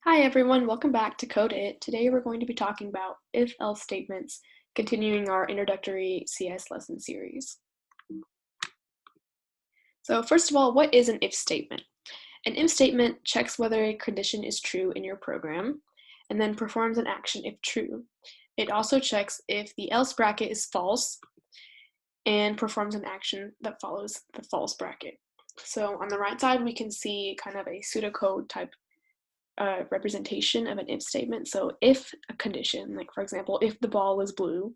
Hi everyone, welcome back to Code It. Today we're going to be talking about if-else statements, continuing our introductory CS lesson series. So first of all, what is an if statement? An if statement checks whether a condition is true in your program, and then performs an action if true. It also checks if the else bracket is false, and performs an action that follows the false bracket. So on the right side, we can see kind of a pseudocode type representation of an if statement. So if a condition, like for example, if the ball is blue,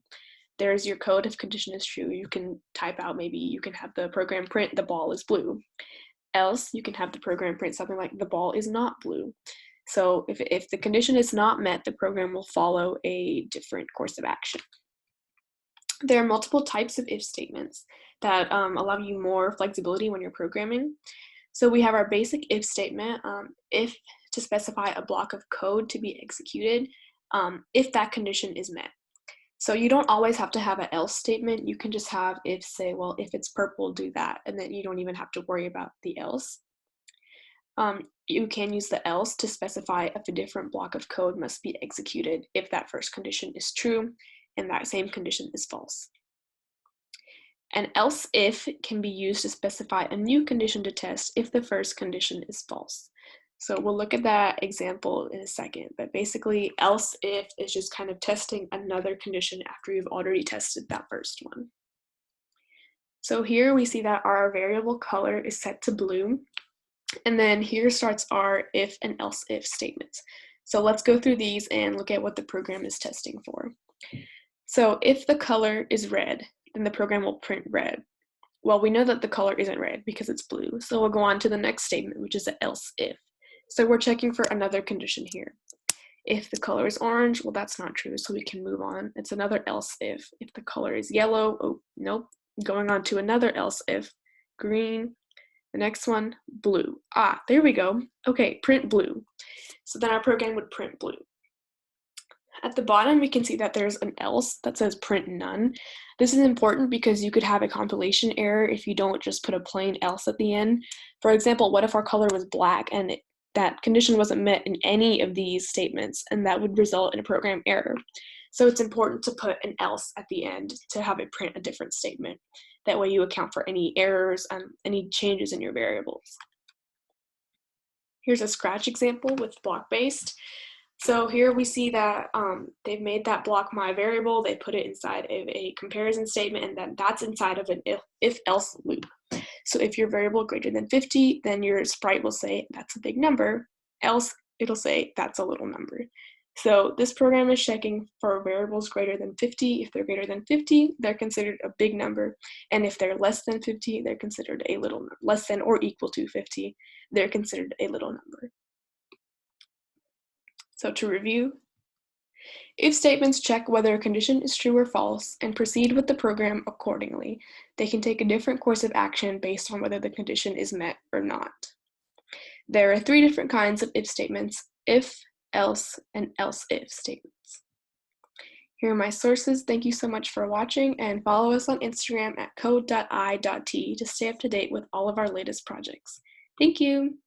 there's your code. If condition is true, you can type out, maybe you can have the program print the ball is blue. Else, you can have the program print something like the ball is not blue. So if the condition is not met, the program will follow a different course of action. There are multiple types of if statements that allow you more flexibility when you're programming. So we have our basic if statement, if to specify a block of code to be executed if that condition is met. So you don't always have to have an else statement. You can just have if, say, well, if it's purple, do that, and then you don't even have to worry about the else. You can use the else to specify if a different block of code must be executed if that first condition is true and that same condition is false. An else if can be used to specify a new condition to test if the first condition is false. So we'll look at that example in a second, but basically else if is just kind of testing another condition after you've already tested that first one. So here we see that our variable color is set to blue, and then here starts our if and else if statements. So let's go through these and look at what the program is testing for. So if the color is red, then the program will print red. Well, we know that the color isn't red because it's blue, so we'll go on to the next statement, which is an else if. So we're checking for another condition here. If the color is orange, well, that's not true, so we can move on. It's another else if. If the color is yellow, oh, nope. Going on to another else if. Green, the next one, blue. Ah, there we go. Okay, print blue. So then our program would print blue. At the bottom, we can see that there's an else that says print none. This is important because you could have a compilation error if you don't just put a plain else at the end. For example, what if our color was black and that condition wasn't met in any of these statements, and that would result in a program error. So it's important to put an else at the end to have it print a different statement. That way you account for any errors and any changes in your variables. Here's a Scratch example with block-based. So here we see that they've made that block my variable, they put it inside of a comparison statement, and then that's inside of an if-else loop. So if your variable greater than 50, then your sprite will say that's a big number, else it'll say that's a little number. So this program is checking for variables greater than 50. If they're greater than 50, they're considered a big number, and if they're less than 50, they're considered a little number. Less than or equal to 50, they're considered a little number. So to review, if statements check whether a condition is true or false and proceed with the program accordingly. They can take a different course of action based on whether the condition is met or not. There are three different kinds of if statements: if, else, and else if statements. Here are my sources. Thank you so much for watching, and follow us on Instagram at code.i.t to stay up to date with all of our latest projects. Thank you.